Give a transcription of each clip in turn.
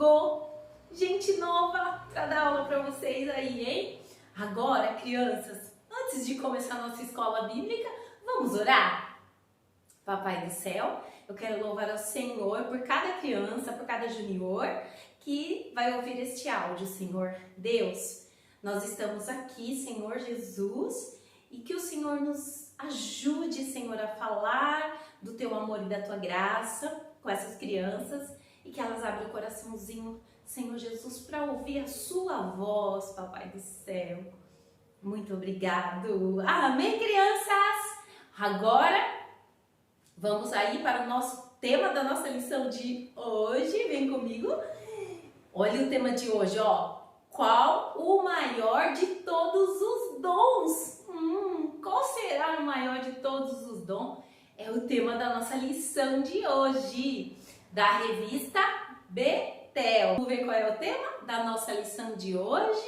chegou gente nova para dar aula para vocês aí, hein? Agora, crianças, antes de começar a nossa escola bíblica, vamos orar? Papai do céu, eu quero louvar ao Senhor por cada criança, por cada junior que vai ouvir este áudio, Senhor Deus. Nós estamos aqui, Senhor Jesus, e que o Senhor nos ajude, Senhor, a falar do Teu amor e da Tua graça com essas crianças e que elas abram o coraçãozinho, Senhor Jesus, para ouvir a Sua voz, Papai do céu. Muito obrigado. Amém, crianças? Agora, vamos aí para o nosso tema da nossa lição de hoje. Vem comigo. Olha o tema de hoje, ó. Qual o maior de todos os dons? Qual será o maior de todos os dons? É o tema da nossa lição de hoje, da revista Betel. Vamos ver qual é o tema da nossa lição de hoje?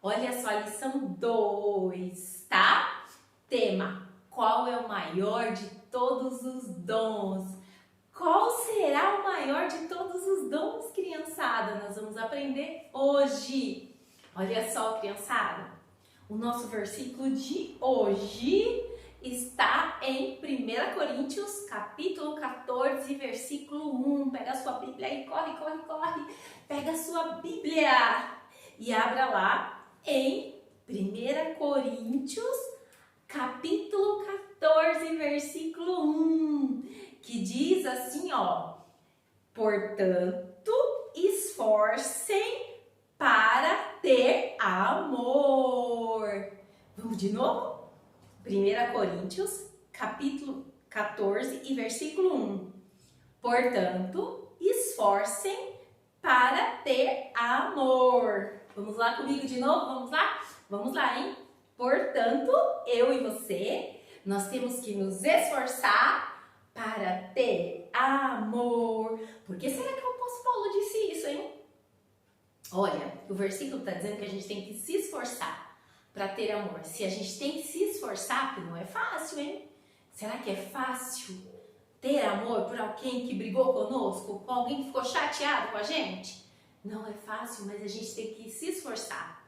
Olha só a lição 2, tá? Tema: qual é o maior de todos os dons? Qual será o maior de todos os dons, criançada? Nós vamos aprender hoje. Olha só, criançada, o nosso versículo de hoje está em 1 Coríntios, capítulo 14, versículo 1. Pega a sua Bíblia aí, corre. Pega a sua Bíblia e abra lá em 1 Coríntios, capítulo 14, versículo 1, que diz assim, ó: portanto, esforcem para ter amor. Vamos de novo? 1 Coríntios, capítulo 14 e versículo 1. Portanto, esforcem para ter amor. Vamos lá comigo de novo? Vamos lá? Vamos lá, hein? Portanto, eu e você, nós temos que nos esforçar para ter amor. Por que será que o apóstolo Paulo disse isso, hein? Olha, o versículo está dizendo que a gente tem que se esforçar para ter amor. Se a gente tem que se esforçar, porque não é fácil, hein? Será que é fácil ter amor por alguém que brigou conosco? Com alguém que ficou chateado com a gente? Não é fácil, mas a gente tem que se esforçar.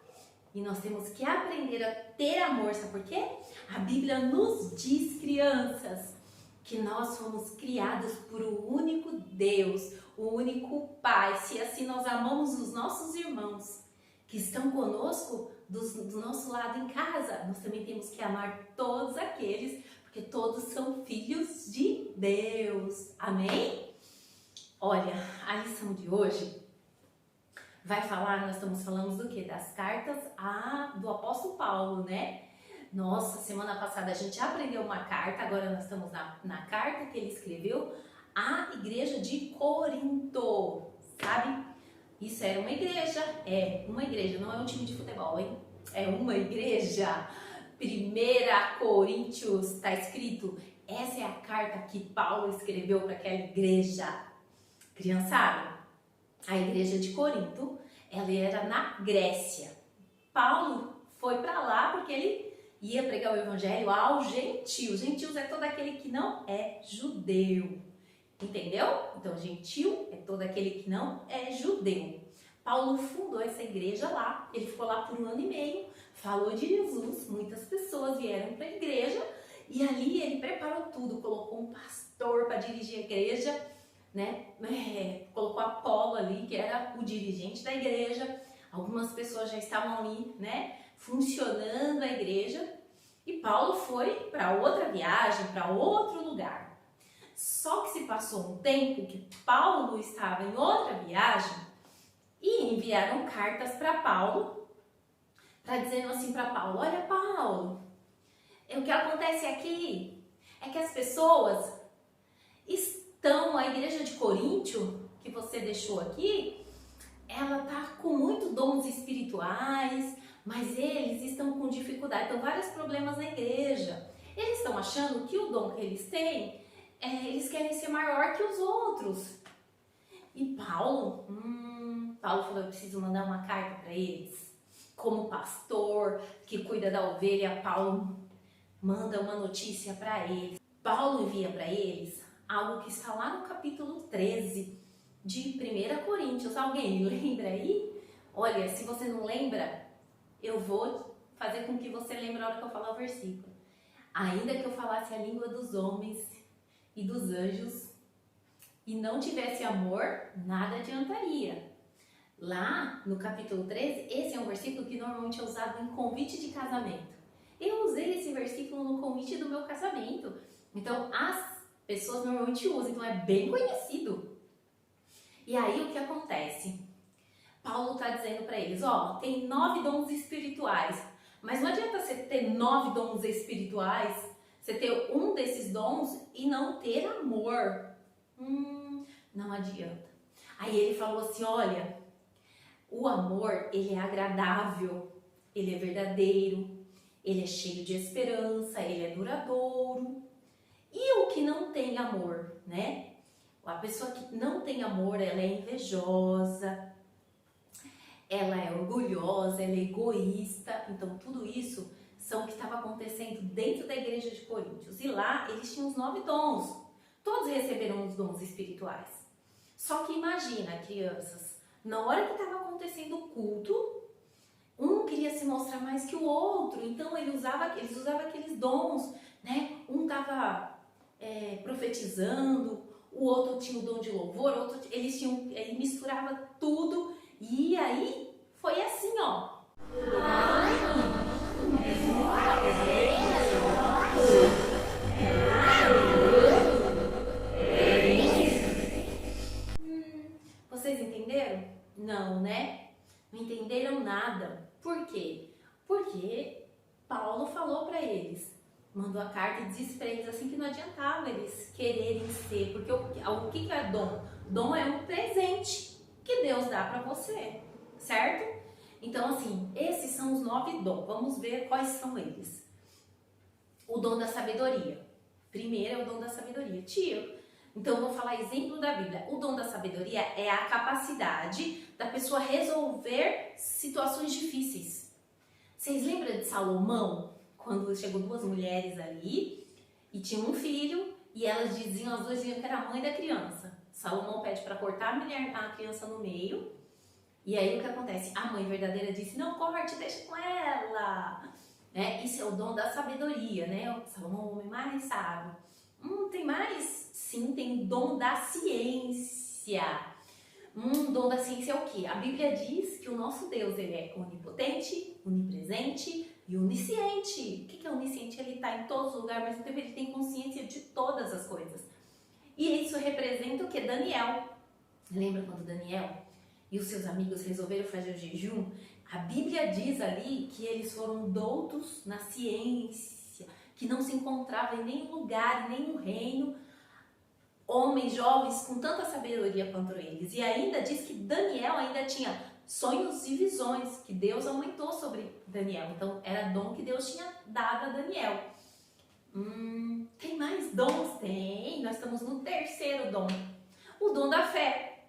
E nós temos que aprender a ter amor, sabe por quê? A Bíblia nos diz, crianças, que nós fomos criados por um único Deus, o único Pai. Se assim nós amamos os nossos irmãos que estão conosco do nosso lado em casa, nós também temos que amar todos aqueles, porque todos são filhos de Deus. Amém? Olha, a lição de hoje vai falar, nós estamos falando do quê? Das cartas do apóstolo Paulo, né? Nossa, semana passada a gente aprendeu uma carta, agora nós estamos na carta que ele escreveu à igreja de Corinto, sabe? Isso era uma igreja, não é um time de futebol, hein? É uma igreja. 1 Coríntios, está escrito, essa é a carta que Paulo escreveu para aquela igreja. Criançada, a igreja de Corinto, ela era na Grécia. Paulo foi para lá porque ele ia pregar o evangelho aos gentios. Gentios é todo aquele que não é judeu. Entendeu? Então, gentil é todo aquele que não é judeu. Paulo fundou essa igreja lá. Ele ficou lá por 1 ano e meio. Falou de Jesus. Muitas pessoas vieram para a igreja. E ali ele preparou tudo. Colocou um pastor para dirigir a igreja, né? Colocou Apolo ali, que era o dirigente da igreja. Algumas pessoas já estavam ali, né? Funcionando a igreja, e Paulo foi para outra viagem, para outro lugar. Só que se passou um tempo que Paulo estava em outra viagem e enviaram cartas para Paulo, dizendo assim para Paulo: olha, Paulo, o que acontece aqui é que as pessoas a igreja de Corinto, que você deixou aqui, ela tá com muitos dons espirituais, mas eles estão com dificuldade, então vários problemas na igreja. Eles estão achando que o dom que eles têm, eles querem ser maior que os outros. E Paulo falou: eu preciso mandar uma carta para eles. Como pastor que cuida da ovelha, Paulo manda uma notícia para eles. Paulo envia para eles algo que está lá no capítulo 13 de 1 Coríntios. Alguém lembra aí? Olha, se você não lembra, eu vou fazer com que você lembre a hora que eu falar o versículo. Ainda que eu falasse a língua dos homens e dos anjos e não tivesse amor, nada adiantaria. Lá no capítulo 13, esse é um versículo que normalmente é usado em convite de casamento. Eu usei esse versículo no convite do meu casamento. Então, as pessoas normalmente usam, então é bem conhecido. E aí, o que acontece? Paulo está dizendo para eles, tem 9 dons espirituais. Mas não adianta você ter 9 dons espirituais, você ter um desses dons e não ter amor. Não adianta. Aí ele falou assim, olha, o amor, ele é agradável, ele é verdadeiro, ele é cheio de esperança, ele é duradouro. E o que não tem amor, né? A pessoa que não tem amor, ela é invejosa, ela é orgulhosa, ela é egoísta. Então, tudo isso são o que estava acontecendo dentro da igreja de Coríntios. E lá, eles tinham os 9 dons. Todos receberam os dons espirituais. Só que imagina, crianças, na hora que estava acontecendo o culto, um queria se mostrar mais que o outro. Então, eles usavam aqueles dons, né? Um estava profetizando, o outro tinha o dom de louvor, ele misturava tudo. E aí, foi assim, Vocês entenderam? Não, né? Não entenderam nada. Por quê? Porque Paulo falou para eles, mandou a carta e disse para eles assim que não adiantava eles quererem ser, porque o que é dom? Dom é um presente que Deus dá para você, certo? Então, assim, esses são os 9 dons. Vamos ver quais são eles. O dom da sabedoria. Primeiro é o dom da sabedoria. Então, eu vou falar exemplo da Bíblia. O dom da sabedoria é a capacidade da pessoa resolver situações difíceis. Vocês lembram de Salomão? Quando chegou 2 mulheres ali e tinha um filho e as duas diziam que era a mãe da criança. Salomão pede para cortar a criança no meio. E aí o que acontece? A mãe verdadeira disse, não corte, deixa com ela. Isso é o dom da sabedoria, né? Salomão é o homem mais sábio. Tem mais? Sim, tem o dom da ciência. Dom da ciência é o quê? A Bíblia diz que o nosso Deus, ele é onipotente, onipresente e onisciente. O que é onisciente? Ele está em todos os lugares, mas ao mesmo tempo ele tem consciência de todas as coisas. E isso representa o que? Daniel. Lembra quando Daniel e os seus amigos resolveram fazer o jejum? A Bíblia diz ali que eles foram doutos na ciência, que não se encontrava em nenhum lugar, em nenhum reino, homens jovens com tanta sabedoria quanto eles. E ainda diz que Daniel ainda tinha sonhos e visões, que Deus aumentou sobre Daniel. Então, era dom que Deus tinha dado a Daniel. Tem mais dons? Tem. Nós estamos no 3º dom. O dom da fé.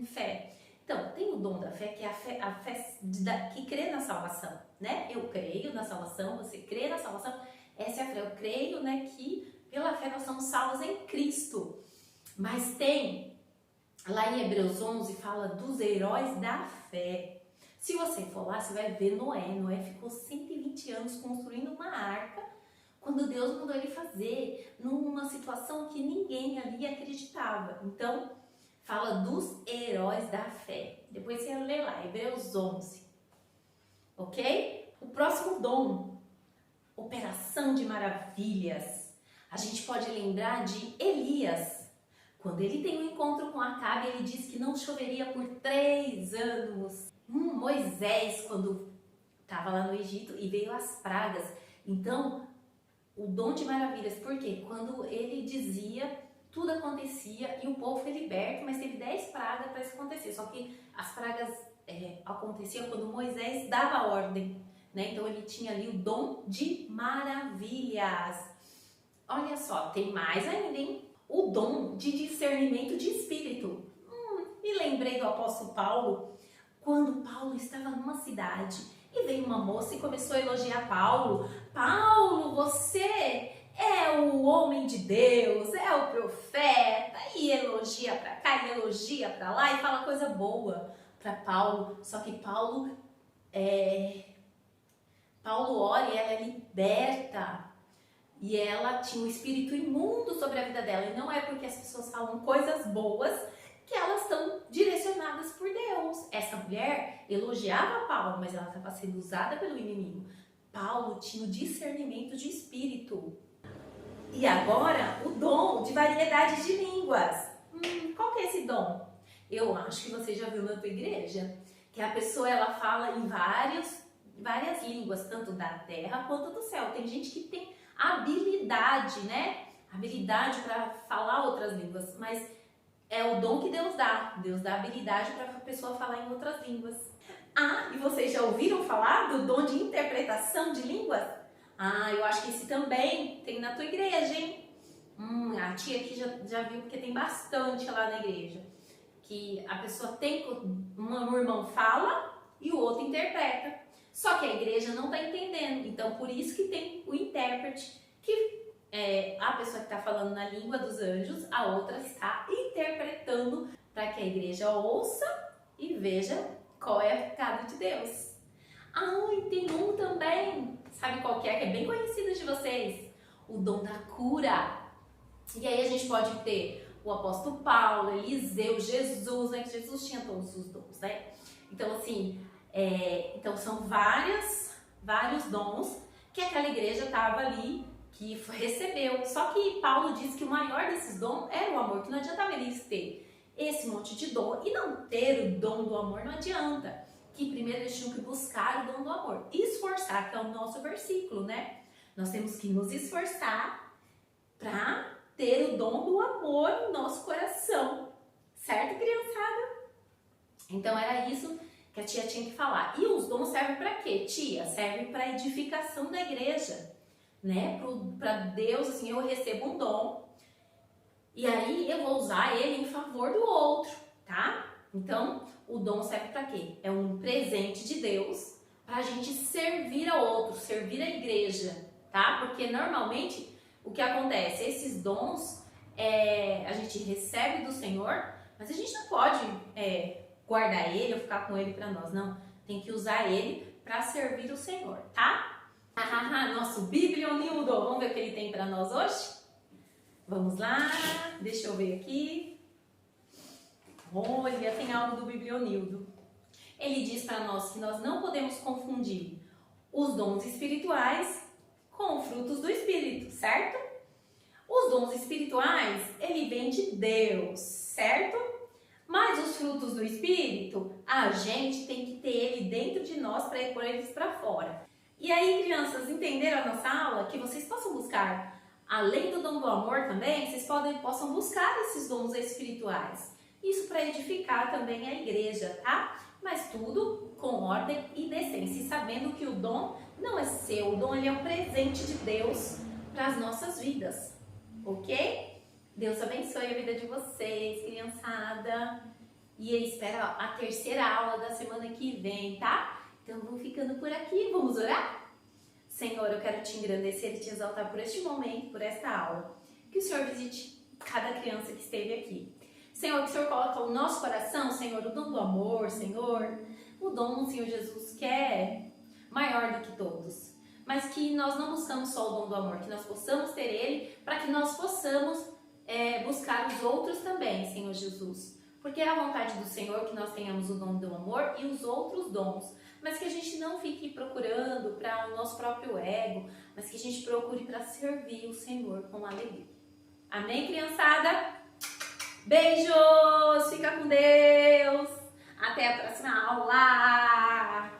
Fé. Então, tem o dom da fé, que é a fé que crê na salvação, né? Eu creio na salvação, você crê na salvação. Essa é a fé. Eu creio, né, que pela fé nós somos salvos em Cristo. Mas tem, lá em Hebreus 11, fala dos heróis da fé. Se você for lá, você vai ver Noé. Noé ficou 120 anos construindo uma arca, quando Deus mandou ele fazer, numa situação que ninguém ali acreditava. Então, fala dos heróis da fé. Depois você lê lá, Hebreus 11. Ok? O próximo dom, operação de maravilhas. A gente pode lembrar de Elias. Quando ele tem um encontro com Acabe, ele diz que não choveria por 3 anos. Moisés, quando estava lá no Egito e veio as pragas. Então, o dom de maravilhas. Por quê? Quando ele dizia, tudo acontecia e o povo foi liberto, mas teve 10 pragas para isso acontecer. Só que as pragas aconteciam quando Moisés dava ordem, né? Então, ele tinha ali o dom de maravilhas. Olha só, tem mais ainda, hein? O dom de discernimento de espírito. Me lembrei do apóstolo Paulo, quando Paulo estava numa cidade e veio uma moça e começou a elogiar Paulo. Paulo, você é o homem de Deus, é o profeta, e elogia pra cá, e elogia pra lá, e fala coisa boa pra Paulo. Só que Paulo ora e ela é liberta. E ela tinha um espírito imundo sobre a vida dela. E não é porque as pessoas falam coisas boas que elas estão direcionadas por Deus. Essa mulher elogiava Paulo, mas ela estava sendo usada pelo inimigo. Paulo tinha o discernimento de espírito. E agora, o dom de variedade de línguas. Qual que é esse dom? Eu acho que você já viu na tua igreja. Que a pessoa, ela fala em várias línguas, tanto da terra quanto do céu. Tem gente que tem habilidade, né? Habilidade para falar outras línguas, mas é o dom que Deus dá. Deus dá habilidade para a pessoa falar em outras línguas. E vocês já ouviram falar do dom de interpretação de línguas? Eu acho que esse também tem na tua igreja, hein? A tia aqui já viu, porque tem bastante lá na igreja. Que a pessoa um irmão fala e o outro interpreta. Só que a igreja não está entendendo, então por isso que tem o intérprete, que é a pessoa que está falando na língua dos anjos, a outra está interpretando para que a igreja ouça e veja qual é o recado de Deus. E tem um também, sabe qual que é bem conhecido de vocês? O dom da cura. E aí a gente pode ter o apóstolo Paulo, Eliseu, Jesus, né? Que Jesus tinha todos os dons, né? Então assim... Então são vários dons que aquela igreja estava ali, que recebeu. Só que Paulo diz que o maior desses dons era o amor, que não adiantava eles ter esse monte de dom e não ter o dom do amor não adianta. Que primeiro eles tinham que buscar o dom do amor. Esforçar, que é o nosso versículo, né? Nós temos que nos esforçar para ter o dom do amor no nosso coração. Certo, criançada? Então era isso que a tia tinha que falar. E os dons servem para quê, tia? Servem para edificação da igreja, né? Para Deus, assim, eu recebo um dom e aí eu vou usar ele em favor do outro, tá? Então, o dom serve para quê? É um presente de Deus para a gente servir ao outro, servir a igreja, tá? Porque normalmente o que acontece? Esses dons a gente recebe do Senhor, mas a gente não pode guardar ele ou ficar com ele para nós, não. Tem que usar ele para servir o Senhor, tá? Nosso Biblionildo, vamos ver o que ele tem para nós hoje? Vamos lá, deixa eu ver aqui. Olha, tem algo do Biblionildo. Ele diz para nós que nós não podemos confundir os dons espirituais com os frutos do Espírito, certo? Os dons espirituais, ele vem de Deus, certo? Mas os frutos do Espírito, a gente tem que ter ele dentro de nós para pôr eles para fora. E aí, crianças, entenderam a nossa aula? Que vocês possam buscar, além do dom do amor também, vocês possam buscar esses dons espirituais. Isso para edificar também a igreja, tá? Mas tudo com ordem e decência. E sabendo que o dom não é seu, o dom ele é um presente de Deus para as nossas vidas, ok? Deus abençoe a vida de vocês, criançada. E eu espero a terceira aula da semana que vem, tá? Então, vou ficando por aqui. Vamos orar? Senhor, eu quero te engrandecer e te exaltar por este momento, por esta aula. Que o Senhor visite cada criança que esteve aqui. Senhor, que o Senhor coloque no nosso coração, Senhor, o dom do amor, Senhor. O dom, Senhor Jesus, que é maior do que todos. Mas que nós não buscamos só o dom do amor, que nós possamos ter ele, para que nós possamos buscar os outros também, Senhor Jesus. Porque é a vontade do Senhor que nós tenhamos o dom do amor e os outros dons. Mas que a gente não fique procurando para o nosso próprio ego, mas que a gente procure para servir o Senhor com alegria. Amém, criançada? Beijos! Fica com Deus! Até a próxima aula!